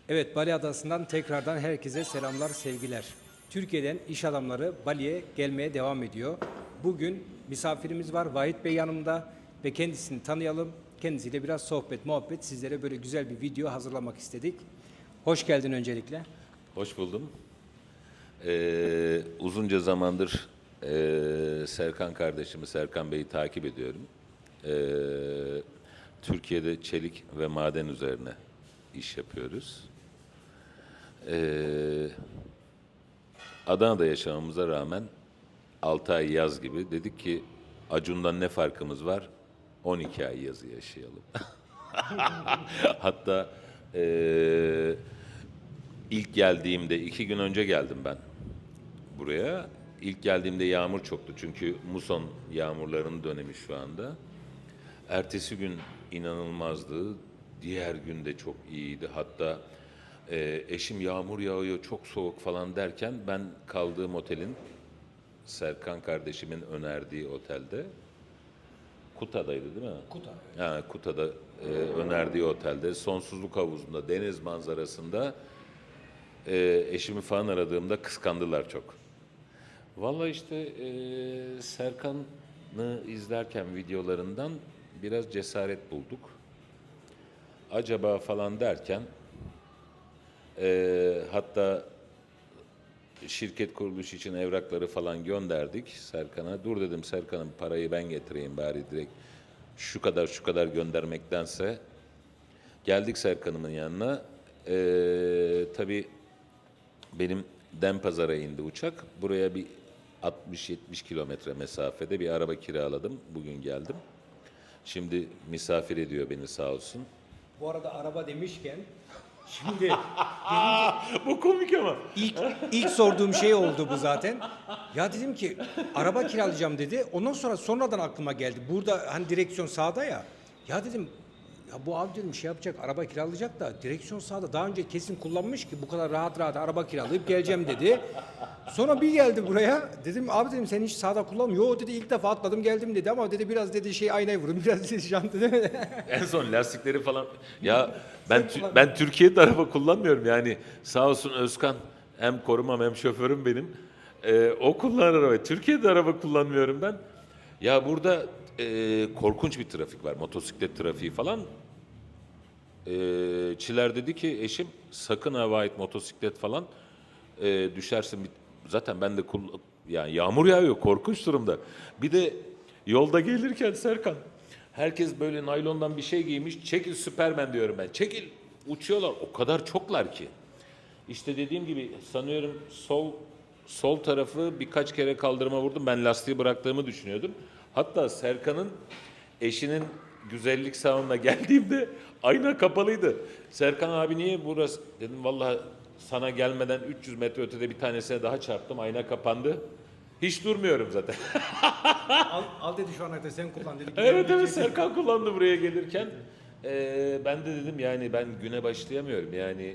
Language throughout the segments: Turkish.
Evet, Bali Adası'ndan tekrardan herkese selamlar, sevgiler. Türkiye'den iş adamları Bali'ye gelmeye devam ediyor. Bugün misafirimiz var, Vahit Bey yanımda ve kendisini tanıyalım. Kendisiyle biraz sohbet, muhabbet, sizlere böyle güzel bir video hazırlamak istedik. Hoş geldin öncelikle. Hoş buldum. Uzunca zamandır Serkan kardeşimi, Serkan Bey'i takip ediyorum. Türkiye'de çelik ve maden üzerine iş yapıyoruz. Adana'da yaşamamıza rağmen 6 ay yaz gibi dedik ki Acun'dan ne farkımız var? 12 ay yazı yaşayalım. Hatta ilk geldiğimde 2 gün önce geldim ben buraya. İlk geldiğimde yağmur çoktu çünkü muson yağmurlarının dönemi şu anda. Ertesi gün inanılmazdı. Diğer gün de çok iyiydi. Hatta eşim yağmur yağıyor, çok soğuk falan derken ben kaldığım otelin Serkan kardeşimin önerdiği otelde Kuta'daydı değil mi? Kuta. Ha, Kuta'da önerdiği otelde sonsuzluk havuzunda deniz manzarasında eşimi falan aradığımda kıskandılar çok. Vallahi işte Serkan'ı izlerken videolarından biraz cesaret bulduk. Acaba falan derken hatta şirket kuruluşu için evrakları falan gönderdik Serkan'a. Dur dedim Serkan'ım parayı ben getireyim bari direkt şu kadar şu kadar göndermektense. Geldik Serkan'ımın yanına. Tabii benim Denpazar'a indi uçak. Buraya bir 60-70 kilometre mesafede bir araba kiraladım. Bugün geldim. Şimdi misafir ediyor beni sağ olsun. Bu arada araba demişken, şimdi gelince Bu komik ama. ilk sorduğum şey oldu bu zaten. Ya dedim ki araba kiralayacağım dedi. Ondan sonra sonradan aklıma geldi. Burada hani direksiyon sağda ya. Ya dedim ya bu abi dedim şey yapacak araba kiralayacak da direksiyon sağda daha önce kesin kullanmış ki bu kadar rahat rahat araba kiralayıp geleceğim dedi. Sonra bir geldi buraya. Dedim abi dedim sen hiç sağda kullanmıyor. Yo dedi ilk defa atladım geldim dedi ama dedi biraz dedi şey aynaya vurdum. Biraz dedi jantı dedi. En son lastikleri falan. Ya ben Türkiye'de araba kullanmıyorum yani. Sağ olsun Özkan hem korumam hem şoförüm benim. O kullanır arabayı. Türkiye'de araba kullanmıyorum ben. Ya burada korkunç bir trafik var. Motosiklet trafiği falan. Çiler dedi ki eşim sakın hava ait motosiklet falan düşersin. Zaten ben de yani yağmur yağıyor korkunç durumda. Bir de yolda gelirken Serkan herkes böyle naylondan bir şey giymiş. Çekil Süpermen diyorum ben. Çekil. Uçuyorlar. O kadar çoklar ki. İşte dediğim gibi sanıyorum sol tarafı birkaç kere kaldırıma vurdum. Ben lastiği bıraktığımı düşünüyordum. Hatta Serkan'ın eşinin güzellik salonuna geldiğimde ayna kapalıydı. Serkan abi niye burası? Dedim vallahi sana gelmeden 300 metre ötede bir tanesine daha çarptım. Ayna kapandı. Hiç durmuyorum zaten. Al dedi şu ana kadar sen kullan dedi. Evet Serkan kullandı buraya gelirken. Ben de dedim yani ben güne başlayamıyorum. Yani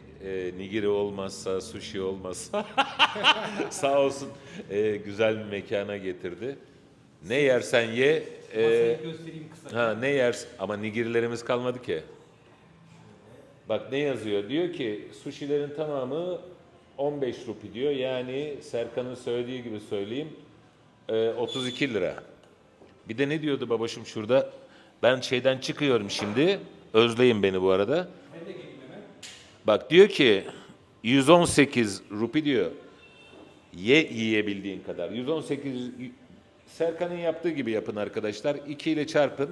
nigiri olmazsa, sushi olmazsa sağ olsun güzel bir mekana getirdi. Ne yersen ye. Masayı göstereyim kısa. Ha ne yersin ama nigirilerimiz kalmadı ki. Bak ne yazıyor? Diyor ki sushilerin tamamı 15 rupi diyor. Yani Serkan'ın söylediği gibi söyleyeyim 32 lira. Bir de ne diyordu babaşım şurada? Ben şeyden çıkıyorum şimdi. Özleyin beni bu arada. Ben de geleyim hemen. Bak diyor ki 118 rupi diyor. Ye yiyebildiğin kadar. 118 Serkan'ın yaptığı gibi yapın arkadaşlar. 2 ile çarpın.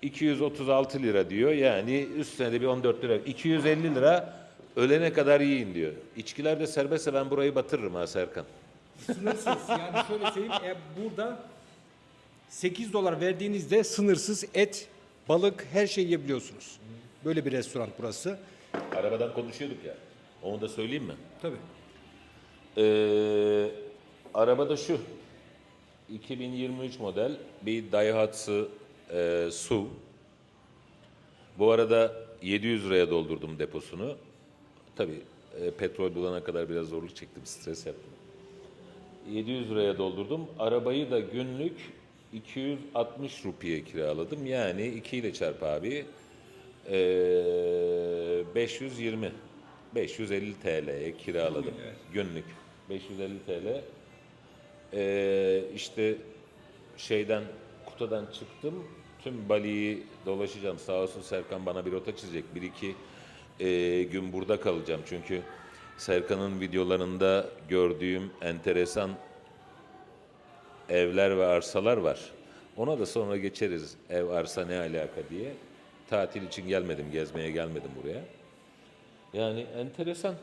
236 lira diyor. Yani üstüne de bir 14 lira. 250 lira ölene kadar yiyin diyor. İçkiler de serbestse ben burayı batırırım ha Serkan. Sınırsız. Yani şöyle söyleyeyim. Burada 8 dolar verdiğinizde sınırsız et, balık her şeyi yiyebiliyorsunuz. Böyle bir restoran burası. Arabadan konuşuyorduk ya. Onu da söyleyeyim mi? Tabii. Arabada şu 2023 model bir Daihatsu SUV. Bu arada 700 liraya doldurdum deposunu. Tabii petrol bulana kadar biraz zorluk çektim, stres yaptım. 700 liraya doldurdum. Arabayı da günlük 260 rupiye kiraladım. Yani 2 ile çarp abi. 520. 550 TL'ye kiraladım. Evet. Günlük 550 TL. İşte şeyden, Kuta'dan çıktım. Tüm Bali'yi dolaşacağım. Sağ olsun Serkan bana bir rota çizecek. Bir iki gün burada kalacağım. Çünkü Serkan'ın videolarında gördüğüm enteresan evler ve arsalar var. Ona da sonra geçeriz. Ev, arsa ne alaka diye. Tatil için gelmedim, gezmeye gelmedim buraya. Yani enteresan,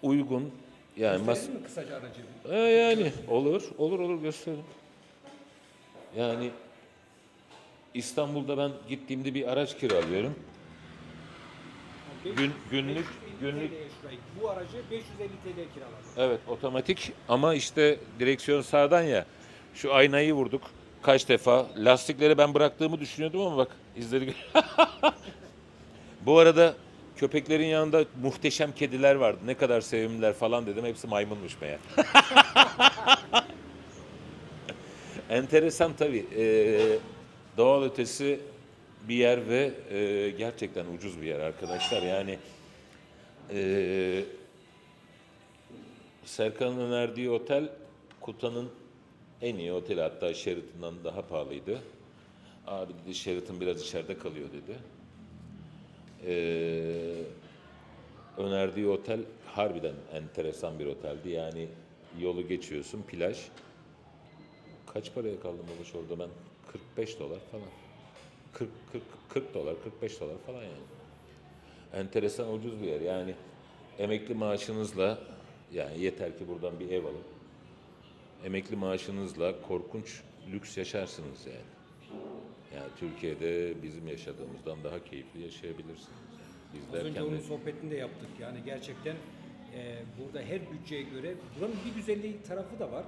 uygun. Yani Gösterelim mi kısaca aracı? yani olur gösterelim. Yani İstanbul'da ben gittiğimde bir araç kiralıyorum. Günlük Bu aracı 550 TL kiraladım. evet otomatik ama işte direksiyon sağdan ya. Şu aynayı vurduk kaç defa. Lastikleri ben bıraktığımı düşünüyordum ama bak izleri. Bu arada köpeklerin yanında muhteşem kediler vardı. Ne kadar sevimliler falan dedim. Hepsi maymunmuş meğer. Enteresan tabii. Doğal ötesi bir yer ve gerçekten ucuz bir yer arkadaşlar. Yani Serkan'ın önerdiği otel Kuta'nın en iyi oteli, hatta Sheraton'dan daha pahalıydı. Abi dedi Sheraton biraz içeride kalıyor dedi. Önerdiği otel harbiden enteresan bir oteldi. Yani yolu geçiyorsun, plaj. Kaç paraya kaldım babuş orada ben? 45 dolar falan. 40 dolar, 45 dolar falan yani. Enteresan ucuz bir yer. Yani emekli maaşınızla, yani yeter ki buradan bir ev alın. Emekli maaşınızla korkunç lüks yaşarsınız yani. Yani Türkiye'de bizim yaşadığımızdan daha keyifli yaşayabilirsiniz. Yani. Biz Az önce derken onun de sohbetini de yaptık. Yani gerçekten burada her bütçeye göre, buranın bir güzelliği tarafı da var.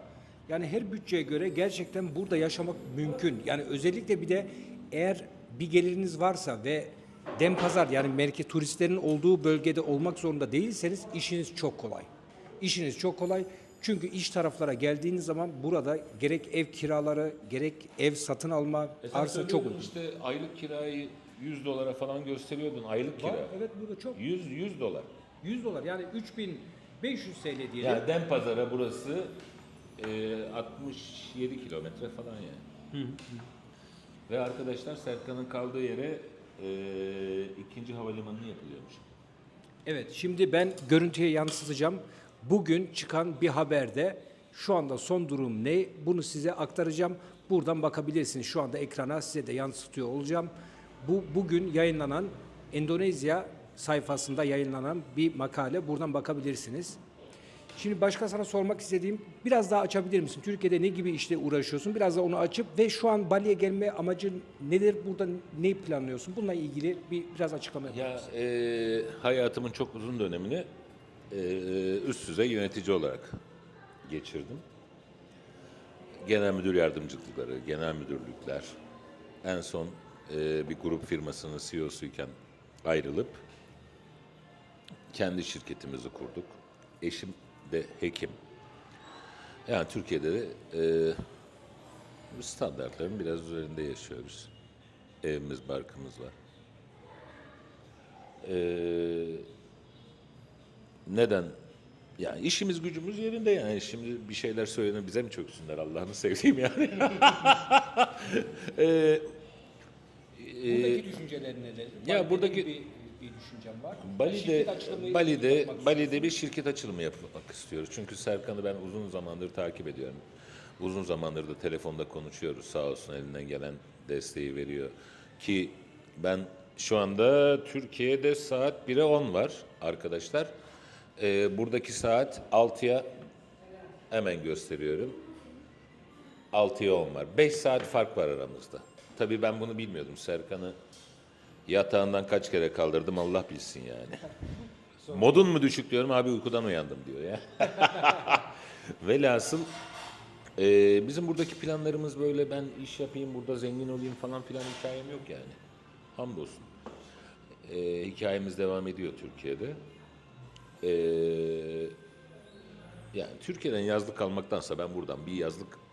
Yani her bütçeye göre gerçekten burada yaşamak mümkün. Yani özellikle bir de eğer bir geliriniz varsa ve Denpazar yani merkez turistlerin olduğu bölgede olmak zorunda değilseniz işiniz çok kolay. İşiniz çok kolay. Çünkü iç taraflara geldiğiniz zaman burada gerek ev kiraları, gerek ev satın alma, sen arsa çok söylüyordun uygun. işte aylık kirayı 100 dolara falan gösteriyordun. Aylık Var, kira. evet burada çok. 100 dolar. 100 dolar yani 3500 TL diyelim. Yani Denpazar'a burası 67 kilometre falan yani. Ve arkadaşlar Serkan'ın kaldığı yere ikinci havalimanını yapılıyormuş. Evet, şimdi ben görüntüye yansıtacağım. Bugün çıkan bir haberde şu anda son durum ne? Bunu size aktaracağım. Buradan bakabilirsiniz. Şu anda ekrana size de yansıtıyor olacağım. Bugün yayınlanan Endonezya sayfasında yayınlanan bir makale. Buradan bakabilirsiniz. Şimdi başka sana sormak istediğim, biraz daha açabilir misin? Türkiye'de ne gibi işle uğraşıyorsun? Biraz da onu açıp ve şu an Bali'ye gelme amacın nedir? Burada ne planlıyorsun? Bununla ilgili biraz açıklama yapar Ya mısın? hayatımın çok uzun dönemini üst düzey yönetici olarak geçirdim. Genel müdür yardımcılıkları, genel müdürlükler. En son bir grup firmasının CEO'suyken ayrılıp kendi şirketimizi kurduk. Eşim de hekim. Yani Türkiye'de de standartların biraz üzerinde yaşıyoruz. Evimiz, barkımız var. Neden? Yani işimiz gücümüz yerinde yani. Şimdi bir şeyler söylenir bize mi çöksünler Allah'ını seveyim yani. Buradaki düşüncelerin neler? ya Bali'de buradaki- bir düşüncem var. Bali'de Şirket açılımı Bali'de yapmak Bali'de bir şirket açılımı yapmak istiyoruz. Çünkü Serkan'ı ben uzun zamandır takip ediyorum. Uzun zamandır da telefonda konuşuyoruz. Sağ olsun elinden gelen desteği veriyor. Ki ben şu anda Türkiye'de saat 1'e 10 var arkadaşlar. Buradaki saat 6'ya hemen gösteriyorum. 6'ya 10 var. 5 saat fark var aramızda. Tabii ben bunu bilmiyordum. Serkan'ı yatağından kaç kere kaldırdım Allah bilsin yani. Modun mu düşük diyorum abi uykudan uyandım diyor ya. Velhasıl bizim buradaki planlarımız böyle ben iş yapayım burada zengin olayım falan filan hikayem yok yani. Hamdolsun. Hikayemiz devam ediyor Türkiye'de. Yani Türkiye'den yazlık almaktansa ben buradan bir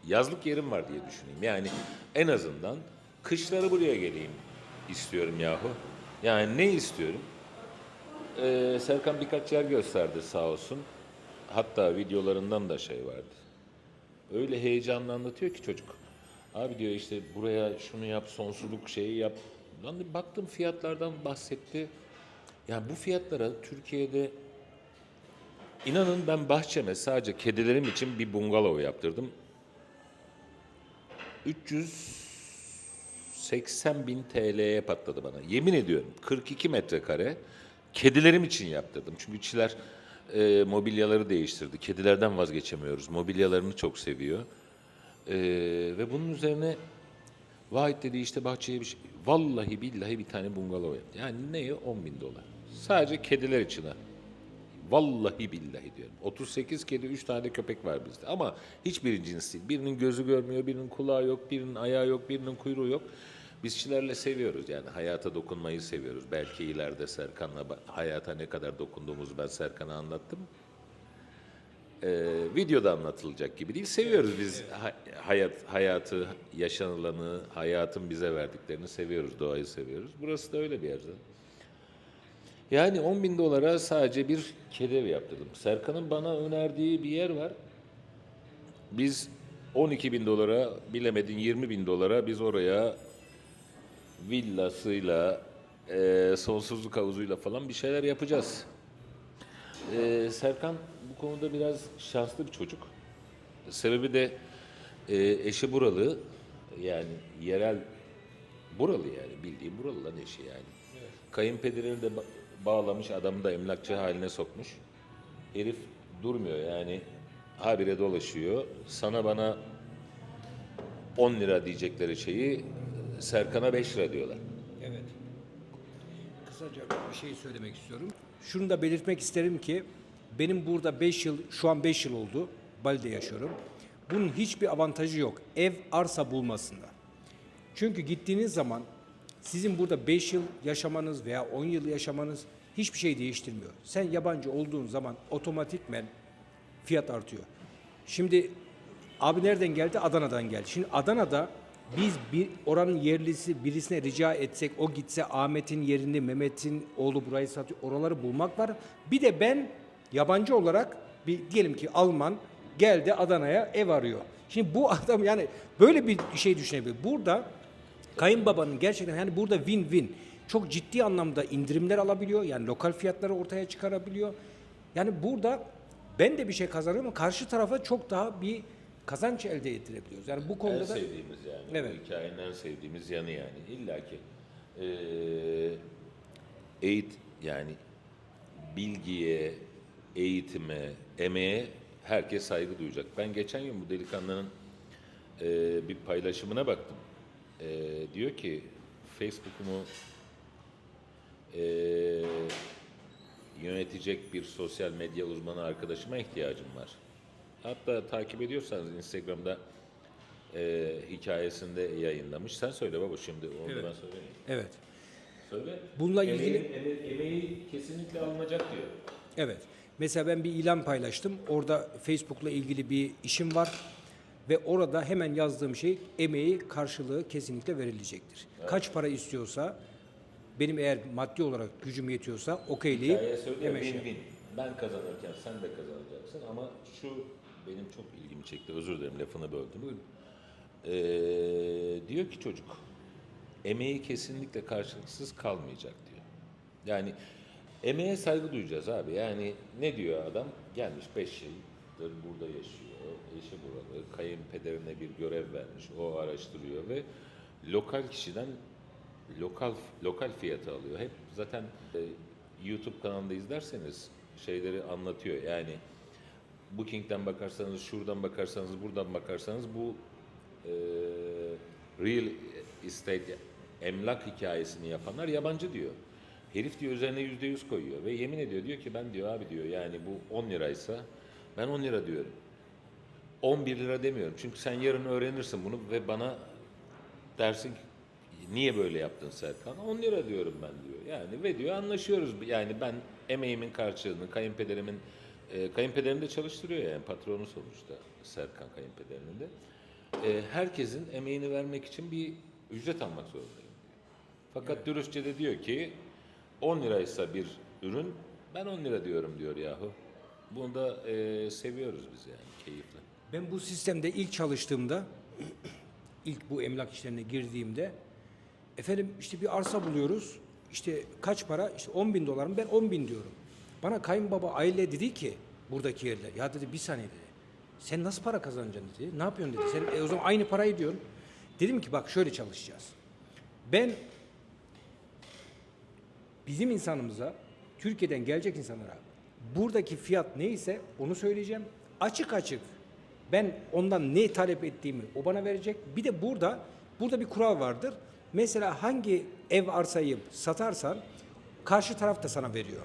yazlık yerim var diye düşüneyim. Yani en azından kışları buraya geleyim istiyorum yahu. Yani ne istiyorum? Serkan birkaç yer gösterdi sağ olsun. Hatta videolarından da şey vardı. Öyle heyecanla anlatıyor ki çocuk. Abi diyor işte buraya şunu yap, sonsuzluk şeyi yap. Lan bir baktım fiyatlardan bahsetti. Yani bu fiyatlara Türkiye'de inanın ben bahçeme sadece kedilerim için bir bungalov yaptırdım. 380 bin TL'ye patladı bana. Yemin ediyorum 42 metrekare kedilerim için yaptırdım. Çünkü çiler mobilyaları değiştirdi. Kedilerden vazgeçemiyoruz. Mobilyalarını çok seviyor. Ve bunun üzerine Vahit dedi işte bahçeye bir şey. Vallahi billahi bir tane bungalov yaptı. Yani neye? 10 bin dolar. Sadece kediler için ha. Vallahi billahi diyorum. 38 kedi, 3 tane de köpek var bizde. Ama hiçbiri cins değil. Birinin gözü görmüyor, birinin kulağı yok, birinin ayağı yok, birinin kuyruğu yok. Biz çilerle seviyoruz yani hayata dokunmayı seviyoruz. Belki ileride Serkan'la hayata ne kadar dokunduğumuzu ben Serkan'a anlattım. Videoda anlatılacak gibi değil. Seviyoruz biz hayatı, yaşanılanı, hayatın bize verdiklerini seviyoruz, doğayı seviyoruz. Burası da öyle bir yer zaten. Yani 10 bin dolara sadece bir kedi evi yaptırdım. Serkan'ın bana önerdiği bir yer var. Biz 12 bin dolara, bilemedin 20 bin dolara biz oraya villasıyla, sonsuzluk havuzuyla falan bir şeyler yapacağız. Serkan bu konuda biraz şanslı bir çocuk. Sebebi de eşi buralı, yani yerel buralı yani bildiğim buralı lan eşi yani. Kayınpederini de bağlamış, adamı da emlakçı haline sokmuş. Herif durmuyor yani habire dolaşıyor. Sana bana 10 lira diyecekleri şeyi Serkan'a 5 lira diyorlar. Evet. Kısaca bir şey söylemek istiyorum. Şunu da belirtmek isterim ki benim burada 5 yıl, şu an 5 yıl oldu. Bali'de yaşıyorum. Bunun hiçbir avantajı yok. Ev arsa bulmasında. Çünkü gittiğiniz zaman sizin burada 5 yıl yaşamanız veya 10 yıl yaşamanız hiçbir şey değiştirmiyor. Sen yabancı olduğun zaman otomatikmen fiyat artıyor. Şimdi abi nereden geldi? Adana'dan geldi. Şimdi Adana'da biz bir oranın yerlisi birisine rica etsek o gitse Ahmet'in yerini Mehmet'in oğlu burayı satıyor. Oraları bulmak var. Bir de ben yabancı olarak bir diyelim ki Alman geldi Adana'ya ev arıyor. Şimdi bu adam yani böyle bir şey düşünebilir. Burada kayınbabanın gerçekten yani burada win-win çok ciddi anlamda indirimler alabiliyor. Yani lokal fiyatları ortaya çıkarabiliyor. Yani burada ben de bir şey kazanıyorum ama karşı tarafa çok daha bir kazanç elde ettirebiliyoruz. Yani bu konuda En da sevdiğimiz yani. Evet. Bu hikayenin en sevdiğimiz yanı yani. İlla ki yani bilgiye, eğitime, emeğe herkes saygı duyacak. Ben geçen gün bu delikanlının bir paylaşımına baktım. Diyor ki Facebook'umu yönetecek bir sosyal medya uzmanı arkadaşıma ihtiyacım var. Hatta takip ediyorsanız Instagram'da hikayesinde yayınlamış. Sen söyle baba şimdi onu Evet. ben söyleyeyim. evet. Söyle. Bununla ilgili Emeği kesinlikle alınacak diyor. evet. Mesela ben bir ilan paylaştım. Orada Facebook'la ilgili bir işim var ve orada hemen yazdığım şey emeği karşılığı kesinlikle verilecektir. Evet. Kaç para istiyorsa benim eğer maddi olarak gücüm yetiyorsa okeyleyip Hikaye söylüyor emeği. win-win. Ben kazanırken sen de kazanacaksın ama şu benim çok ilgimi çekti. Özür dilerim lafını böldüm. Buyurun. Diyor ki çocuk emeği kesinlikle karşılıksız kalmayacak diyor. Yani emeğe saygı duyacağız abi. Yani ne diyor adam? Gelmiş 5 yıldır burada yaşıyor. Eşi buralı. Kayınpederine bir görev vermiş. O araştırıyor ve lokal kişiden lokal fiyatı alıyor. Hep zaten YouTube kanalında izlerseniz şeyleri anlatıyor. Yani Booking'den bakarsanız, şuradan bakarsanız, buradan bakarsanız bu real estate emlak hikayesini yapanlar yabancı diyor. Herif diyor üzerine %100 koyuyor ve yemin ediyor diyor ki ben diyor abi diyor yani bu 10 liraysa ben 10 lira diyorum. 11 lira demiyorum. Çünkü sen yarın öğrenirsin bunu ve bana dersin ki niye böyle yaptın Serkan? 10 lira diyorum ben diyor. Yani ve diyor anlaşıyoruz. Yani ben emeğimin karşılığını kayınpederini de çalıştırıyor yani patronu sonuçta Serkan kayınpederinin de. Herkesin emeğini vermek için bir ücret almak zorundayım diyor. Fakat dürüstçe de diyor ki 10 liraysa bir ürün ben 10 lira diyorum diyor yahu. Bunu da seviyoruz biz yani keyifle. Ben bu sistemde ilk çalıştığımda, ilk bu emlak işlerine girdiğimde, efendim işte bir arsa buluyoruz. İşte kaç para? İşte 10 bin dolar mı? Ben 10 bin diyorum. Bana kayınbaba aile dedi ki buradaki yerler. Ya dedi bir saniye dedi. Sen nasıl para kazanacaksın dedi. Ne yapıyorsun dedi. Sen o zaman aynı parayı diyorsun. Dedim ki bak şöyle çalışacağız. Ben bizim insanımıza, Türkiye'den gelecek insanlara buradaki fiyat neyse onu söyleyeceğim. Açık açık ben ondan ne talep ettiğimi o bana verecek. Bir de burada bir kural vardır. Mesela hangi ev arsayı satarsan karşı taraf da sana veriyor.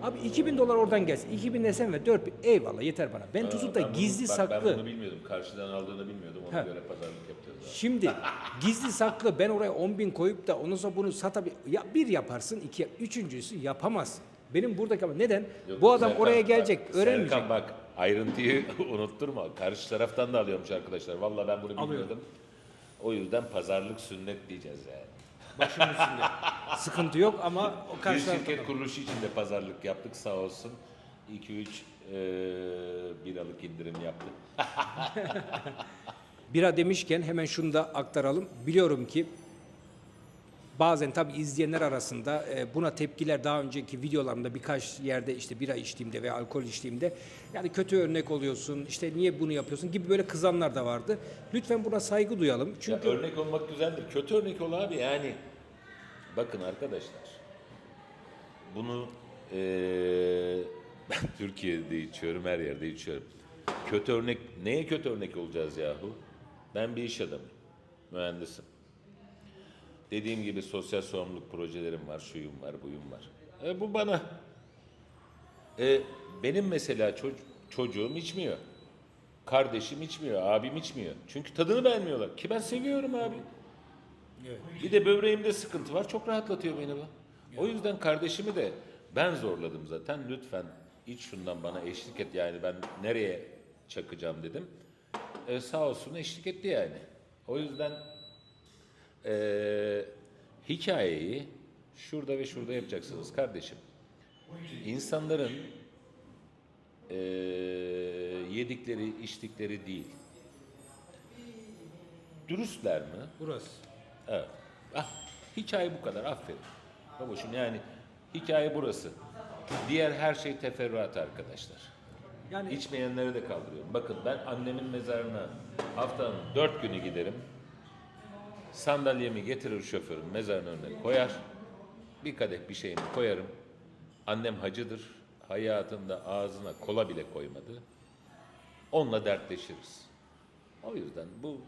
Abi 2000 dolar oradan gelsin. 2000 desen ve 4000 eyvallah yeter bana. Ben tutup da Ben bunu- gizli bak, saklı. Ben bunu bilmiyordum. Karşıdan aldığını bilmiyordum. Ona Ha. göre pazarlık yapacağız. Abi. Şimdi gizli saklı ben oraya 10 bin koyup da ondan sonra bunu ya bir yaparsın, iki, üçüncüsü yapamaz. Benim buradaki ama neden? Yok, Bu adam Serkan, oraya bak, gelecek, öğrenmeyecek. Serkan bak ayrıntıyı unutturma. Karşı taraftan da alıyormuş arkadaşlar. Vallahi ben bunu bilmiyordum. O yüzden pazarlık sünnet diyeceğiz yani. Başımın üstünde. Sıkıntı yok ama o Bir karşı şirket taraftan. kuruluşu için de pazarlık yaptık sağ olsun. 2-3 biralık indirim yaptı. Bira demişken hemen şunu da aktaralım. Biliyorum ki bazen tabii izleyenler arasında buna tepkiler daha önceki videolarımda birkaç yerde işte bira içtiğimde veya alkol içtiğimde yani kötü örnek oluyorsun, işte niye bunu yapıyorsun gibi böyle kızanlar da vardı. Lütfen buna saygı duyalım. Çünkü Ya örnek olmak güzeldir. Kötü örnek ol abi yani. Bakın arkadaşlar. Bunu ben Türkiye'de içiyorum, her yerde içiyorum. Kötü örnek, neye kötü örnek olacağız yahu? Ben bir iş adamıyım, mühendisim. Dediğim gibi sosyal sorumluluk projelerim var, şuyum var, buyum var. Bu bana. Benim mesela çocuğum içmiyor. Kardeşim içmiyor, abim içmiyor. Çünkü tadını beğenmiyorlar. Ki ben seviyorum abi. evet. Bir de böbreğimde sıkıntı var. Çok rahatlatıyor beni bu. O yüzden kardeşimi de ben zorladım zaten. Lütfen iç şundan bana eşlik et. Yani ben nereye çakacağım dedim. Sağ olsun eşlik etti yani. O yüzden hikayeyi şurada ve şurada yapacaksınız kardeşim. İnsanların yedikleri, içtikleri değil. Dürüstler mi? Burası. Evet. Hikaye bu kadar. Aferin. Babacığım yani hikaye burası. Diğer her şey teferruat arkadaşlar. Yani İçmeyenlere de kaldırıyorum. Bakın ben annemin mezarına haftanın 4 günü giderim. Sandalyemi getirir şoförüm mezarın önüne koyar. Bir kadeh bir şeyimi koyarım. Annem hacıdır. Hayatında ağzına kola bile koymadı. Onunla dertleşiriz. O yüzden bu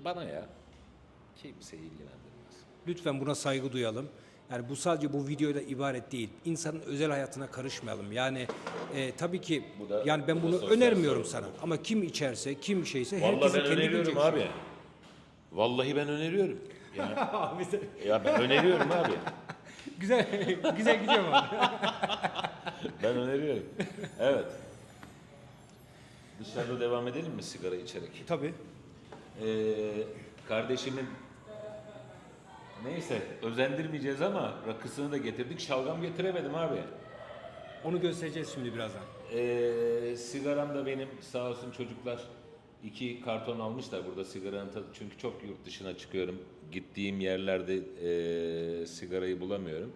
bana ya kimseyi ilgilendirmez. lütfen buna saygı duyalım. Yani bu sadece bu videoyla ibaret değil. İnsanın özel hayatına karışmayalım. Yani tabii ki Bu da- yani ben bu da bunu sosyal önermiyorum sorumluluk. sana. Ama kim içerse, kim şeyse Vallahi herkesin ben kendi öneriyorum bilecek abi. Vallahi ben öneriyorum. Ya, Abi sen- ya ben öneriyorum abi. güzel güzel gidiyor mu? Ben öneriyorum. Evet. Dışarıda devam edelim mi sigara içerek? Tabii. Kardeşimin neyse özendirmeyeceğiz ama rakısını da getirdik. Şalgam getiremedim abi. Onu göstereceğiz şimdi birazdan. Sigaram da benim sağ olsun çocuklar 2 karton almışlar burada sigaranın tadı. Çünkü çok yurt dışına çıkıyorum. Gittiğim yerlerde sigarayı bulamıyorum.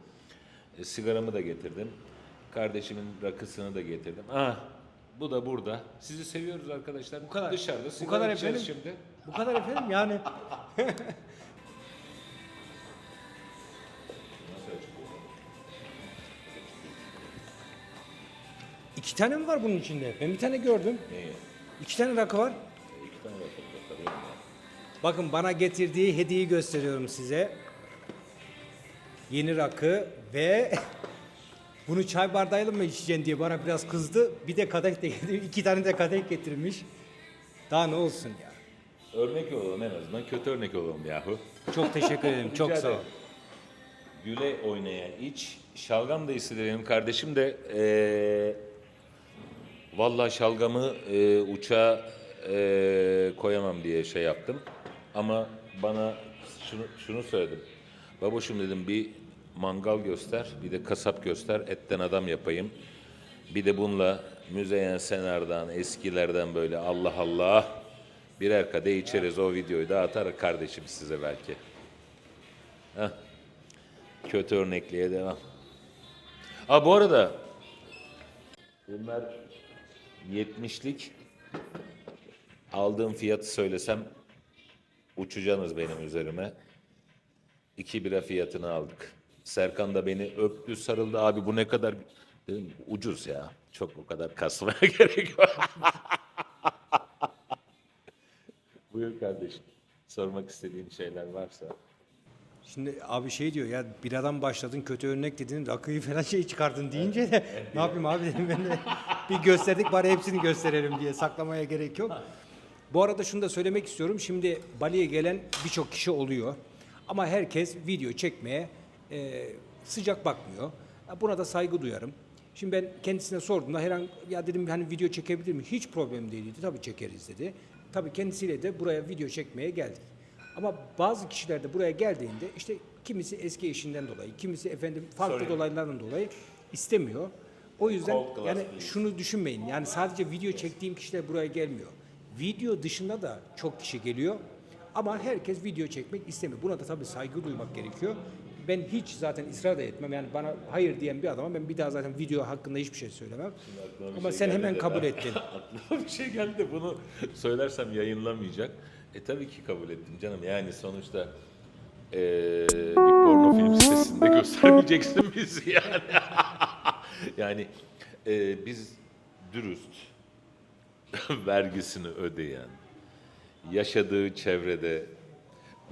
Sigaramı da getirdim. Kardeşimin rakısını da getirdim. Bu da burada. Sizi seviyoruz arkadaşlar. Bu kadar. Dışarıda Bu sigara kadar içeriz efendim. şimdi. Bu kadar efendim yani. Nasıl açıklıyor? 2 tane mi var bunun içinde? Ben bir tane gördüm. Neyi? 2 tane rakı var. 2 tane rakı var. Bakın bana getirdiği hediyeyi gösteriyorum size. Yeni rakı ve bunu çay bardağıyla mı içeceksin diye bana biraz kızdı. Bir de kadeh de getirmiş. 2 tane de kadeh getirmiş. Daha ne olsun ya. Örnek olalım en azından. Kötü örnek olalım yahu. Çok teşekkür ederim. Çok Rica sağ ol. ederim. Güle oynaya iç. Şalgam da istedi benim kardeşim de. Vallahi şalgamı uçağa koyamam diye şey yaptım. Ama bana şunu söyledim. Baboşum dedim bir mangal göster, bir de kasap göster, etten adam yapayım. Bir de bununla Müzeyyen Senar'dan, eskilerden böyle Allah Allah birer kadeh içeriz, o videoyu da atar kardeşim size belki. Heh. Kötü örnekliğe devam. Bu arada bunlar 70'lik, aldığım fiyatı söylesem uçacaksınız benim üzerime. 2 bira fiyatını aldık. Serkan da beni öptü, sarıldı. Abi bu ne kadar? Dedim ucuz ya. Çok o kadar kasmaya gerek yok. Buyur kardeşim. Sormak istediğin şeyler varsa. Şimdi abi şey diyor ya, biradan başladın, kötü örnek dedin, rakıyı falan şey çıkardın deyince de ne yapayım abi dedim ben de. Bir gösterdik, bari hepsini gösterelim diye, saklamaya gerek yok. Bu arada şunu da söylemek istiyorum. Şimdi Bali'ye gelen birçok kişi oluyor. Ama herkes video çekmeye sıcak bakmıyor. Buna da saygı duyarım. Şimdi ben kendisine sorduğumda herhangi, ya dedim hani video çekebilir mi? Hiç problem değil dedi. Tabii çekeriz dedi. Tabii kendisiyle de buraya video çekmeye geldik. Ama bazı kişiler de buraya geldiğinde işte kimisi eski eşinden dolayı, kimisi efendim farklı dolaylardan dolayı istemiyor. O yüzden Cold glass, yani please. şunu düşünmeyin. Yani sadece video çektiğim kişiler buraya gelmiyor. Video dışında da çok kişi geliyor. Ama herkes video çekmek istemiyor. Buna da tabii saygı duymak gerekiyor. Ben hiç zaten ısrar da etmem. Yani bana hayır diyen bir adama ben bir daha zaten video hakkında hiçbir şey söylemem. Ama sen hemen kabul ettin. Aklıma bir şey geldi de bunu söylersem yayınlamayacak. Tabii ki kabul ettim canım. Yani sonuçta bir porno film sitesinde göstermeyeceksin bizi yani. Yani biz dürüst, vergisini ödeyen, yaşadığı çevrede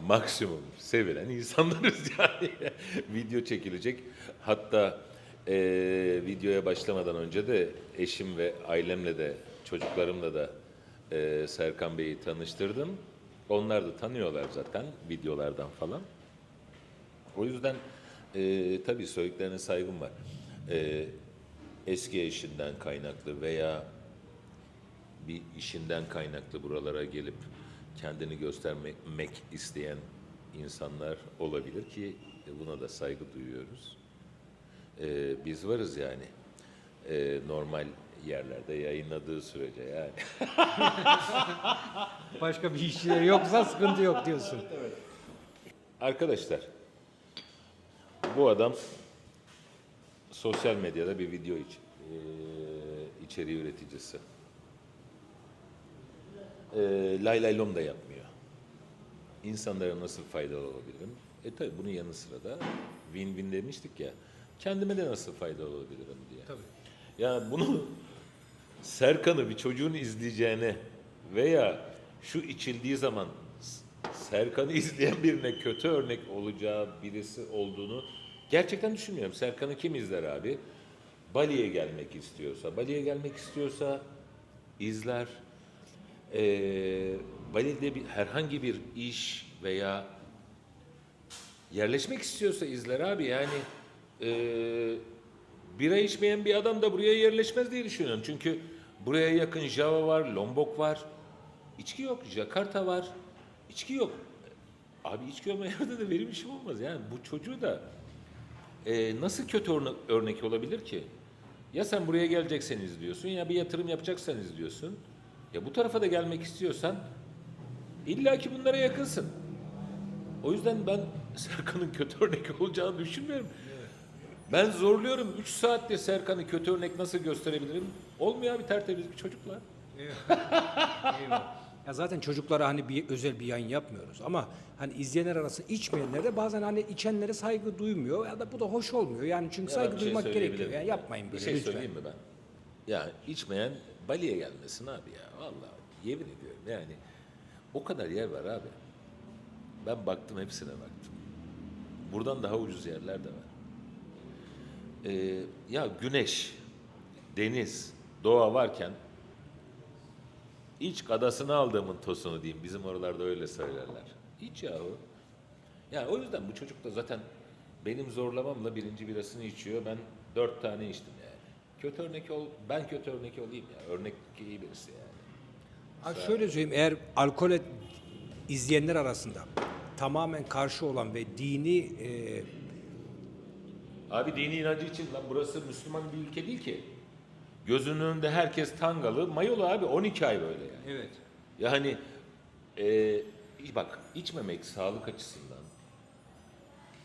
maksimum sevilen insanlarız yani. Video çekilecek. Hatta videoya başlamadan önce de eşim ve ailemle de çocuklarımla da Serkan Bey'i tanıştırdım. Onlar da tanıyorlar zaten videolardan falan. O yüzden tabii söylediklerine saygım var. Eski eşinden kaynaklı veya bir işinden kaynaklı buralara gelip kendini göstermek isteyen insanlar olabilir ki buna da saygı duyuyoruz. Biz varız yani. Normal yerlerde yayınladığı sürece yani. Başka bir işleri yoksa sıkıntı yok diyorsun. Arkadaşlar, bu adam sosyal medyada bir video içeriği üreticisi. Lay lay lom da yapmıyor. İnsanlara nasıl faydalı olabilirim? Tabii bunun yanı sıra da win-win demiştik ya. Kendime de nasıl faydalı olabilirim diye. Tabii. Ya bunu Serkan'ı bir çocuğun izleyeceğine veya şu içildiği zaman Serkan'ı izleyen birine kötü örnek olacağı birisi olduğunu gerçekten düşünmüyorum. Serkan'ı kim izler abi? Bali'ye gelmek istiyorsa. Bali'ye gelmek istiyorsa izler. Bali'de herhangi bir iş veya yerleşmek istiyorsa izler abi. Yani bira içmeyen bir adam da buraya yerleşmez diye düşünüyorum. Çünkü buraya yakın Java var, Lombok var. İçki yok. Jakarta var. İçki yok. Abi içki olmayan yerde de benim işim olmaz. Yani bu çocuğu da nasıl kötü örnek olabilir ki? Ya sen buraya geleceksen izliyorsun ya bir yatırım yapacaksan izliyorsun. Ya bu tarafa da gelmek istiyorsan illaki bunlara yakınsın. O yüzden ben Serkan'ın kötü örnek olacağını düşünmüyorum. Ben zorluyorum. 3 saatte Serkan'ı kötü örnek nasıl gösterebilirim? Olmuyor abi, tertemiz bir çocuklar. Eyvallah. Ya zaten çocuklara hani bir özel bir yayın yapmıyoruz ama hani izleyenler arasında içmeyenler de bazen hani içenlere saygı duymuyor ya da bu da hoş olmuyor. Yani çünkü Ya ben saygı bir şey duymak söyleyebilir gerekiyor. miyim? Yani yapmayın Bir böyle şey lütfen. söyleyeyim mi ben? Ya içmeyen Bali'ye gelmesin abi ya. Vallahi yemin ediyorum yani. O kadar yer var abi. Ben baktım, hepsine baktım. Buradan daha ucuz yerler de var. Ya güneş, deniz, doğa varken İç adasını aldığımın tosunu diyeyim. Bizim oralarda öyle söylerler. İç yahu. Ya o yüzden bu çocuk da zaten benim zorlamamla birinci birasını içiyor. Ben 4 tane içtim yani. Kötü örnek ben kötü örnek olayım ya. Örnek iyi birisi yani. Ha şöyle söyleyeyim, eğer alkole izleyenler arasında tamamen karşı olan ve dini Abi dini inancı için lan burası Müslüman bir ülke değil ki. Gözünün önünde herkes tangalı, mayolu abi 12 ay böyle yani. Evet. Yani bak içmemek sağlık açısından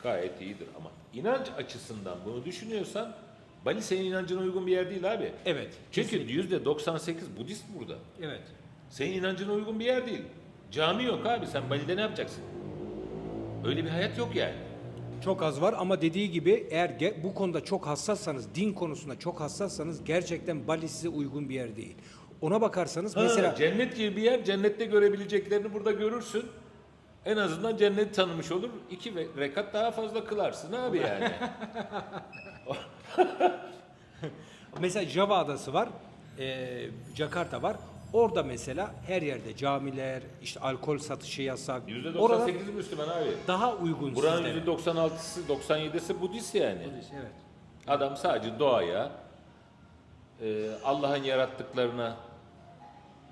gayet iyidir ama inanç açısından bunu düşünüyorsan Bali senin inancına uygun bir yer değil abi. Evet. Çünkü kesinlikle. %98 Budist burada. Evet. Senin inancına uygun bir yer değil. Cami yok abi sen Bali'de ne yapacaksın? Öyle bir hayat yok yani. Çok az var ama dediği gibi eğer bu konuda çok hassassanız, din konusunda çok hassassanız gerçekten Bali size uygun bir yer değil. Ona bakarsanız mesela Cennet gibi bir yer, cennette görebileceklerini burada görürsün. En azından cenneti tanımış olur. 2 rekat daha fazla kılarsın abi yani. mesela Java Adası var, Jakarta var. Orada mesela her yerde camiler, işte alkol satışı yasak. Oralar %98 Müslüman abi. daha uygun Buranın sisteme. %96'sı, 97'si Budist yani. Evet. Adam sadece doğaya, Allah'ın yarattıklarına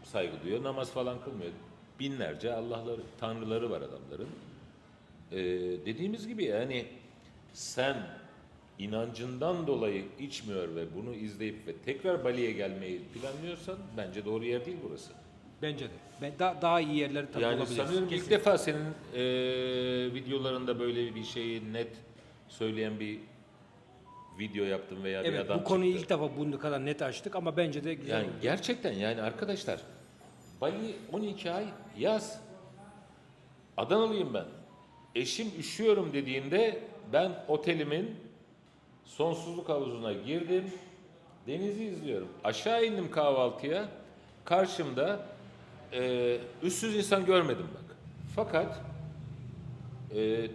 saygı duyuyor. Namaz falan kılmıyor. Binlerce Allah'ları, tanrıları var adamların. Dediğimiz gibi yani sen inancından dolayı içmiyor ve bunu izleyip ve tekrar Bali'ye gelmeyi planlıyorsan bence doğru yer değil burası. Bence de. Ben daha iyi yerleri tabii Yani bulabiliriz. sanıyorum ilk Kesinlikle. defa senin videolarında böyle bir şeyi net söyleyen bir video yaptım veya bir Evet, adam bu konuyu çıktı. ilk defa bu kadar net açtık ama bence de güzel. Yani gerçekten yani arkadaşlar Bali 12 ay yaz. Adanalıyım ben. Eşim üşüyorum dediğinde ben otelimin sonsuzluk havuzuna girdim. Denizi izliyorum. Aşağı indim kahvaltıya. Karşımda üstsüz insan görmedim bak. Fakat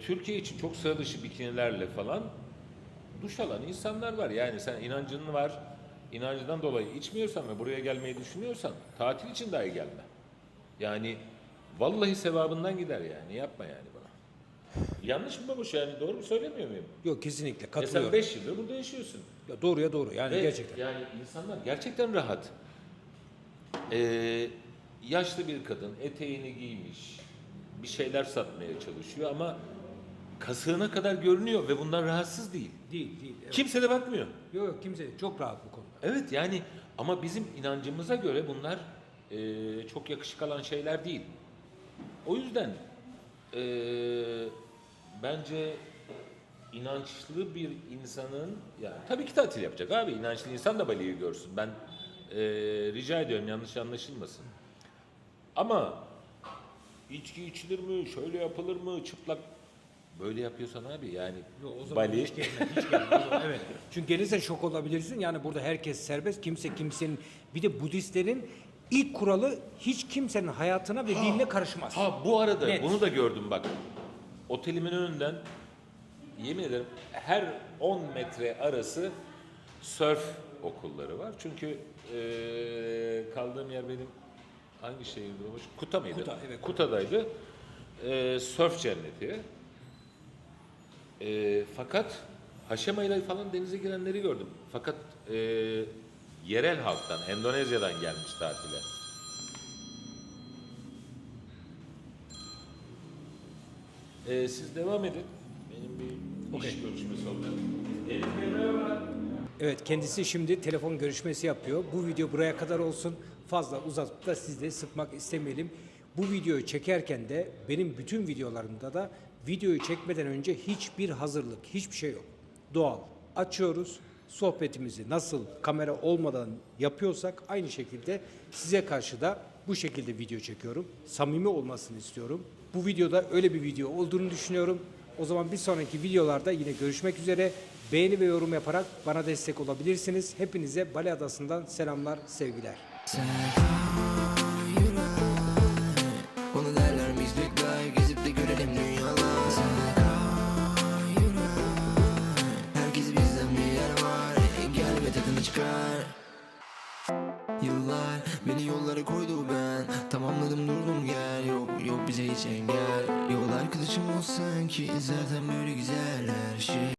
Türkiye için çok sıra dışı bikinilerle falan duş alan insanlar var. Yani sen inancın var. İnancından dolayı içmiyorsan ve buraya gelmeyi düşünüyorsan tatil için dahi gelme. Yani vallahi sevabından gider yani. Yapma yani bana. Yanlış mı babuş yani doğru mu söylemiyor muyum? Yok, kesinlikle Sen katılıyorum. 5 yıldır burada yaşıyorsun. Ya doğruya doğru yani Ve gerçekten. yani insanlar gerçekten rahat. Yaşlı bir kadın eteğini giymiş, bir şeyler satmaya çalışıyor ama kasığına kadar görünüyor ve bundan rahatsız değil. Değil. Evet. Kimse de bakmıyor. Yok, kimse çok rahat bu konuda. Evet yani ama bizim inancımıza göre bunlar çok yakışık alan şeyler değil. O yüzden bence inançlı bir insanın yani tabii ki tatil yapacak abi. İnançlı insan da Bali'yi görsün. Ben rica ediyorum yanlış anlaşılmasın. Ama içki içilir mi? Şöyle yapılır mı? Çıplak böyle yapıyorsan abi yani Yok, o zaman Bali hiç gelmez. Evet. Çünkü gelirsen şok olabilirsin. Yani burada herkes serbest. Kimse kimsenin, bir de Budistlerin ilk kuralı hiç kimsenin hayatına ve dinine karışmaz. Bu arada Net. bunu da gördüm bak. Otelimin önünden yemin ederim her 10 metre arası sörf okulları var. Çünkü kaldığım yer benim hangi şehirdi o? Kuta mıydı? Kuta, evet. Kuta'daydı. Sörf cenneti. Fakat haşemayla falan denize girenleri gördüm. Fakat yerel halktan, Endonezya'dan gelmiş tatile. Siz devam edin. Benim bir iş görüşmesi olacak. Evet, kendisi şimdi telefon görüşmesi yapıyor. Bu video buraya kadar olsun. Fazla uzatıp da sizleri sıkmak istemeyelim. Bu videoyu çekerken de benim bütün videolarımda da videoyu çekmeden önce hiçbir hazırlık, hiçbir şey yok. Doğal. Açıyoruz. Sohbetimizi nasıl kamera olmadan yapıyorsak aynı şekilde size karşı da bu şekilde video çekiyorum. Samimi olmasını istiyorum. Bu videoda öyle bir video olduğunu düşünüyorum. O zaman bir sonraki videolarda yine görüşmek üzere. Beğeni ve yorum yaparak bana destek olabilirsiniz. Hepinize Bali Adası'ndan selamlar, sevgiler. Onu derler biz bekler gezip de görelim dünyalar. Herkes bizden bir yer var. Gel ve tadını çıkar. Yıllar beni yollara koydu ben. Tamamladım durdum gel. Yok bize hiç engel. Yol arkadaşım olsan ki zaten böyle güzel her şey.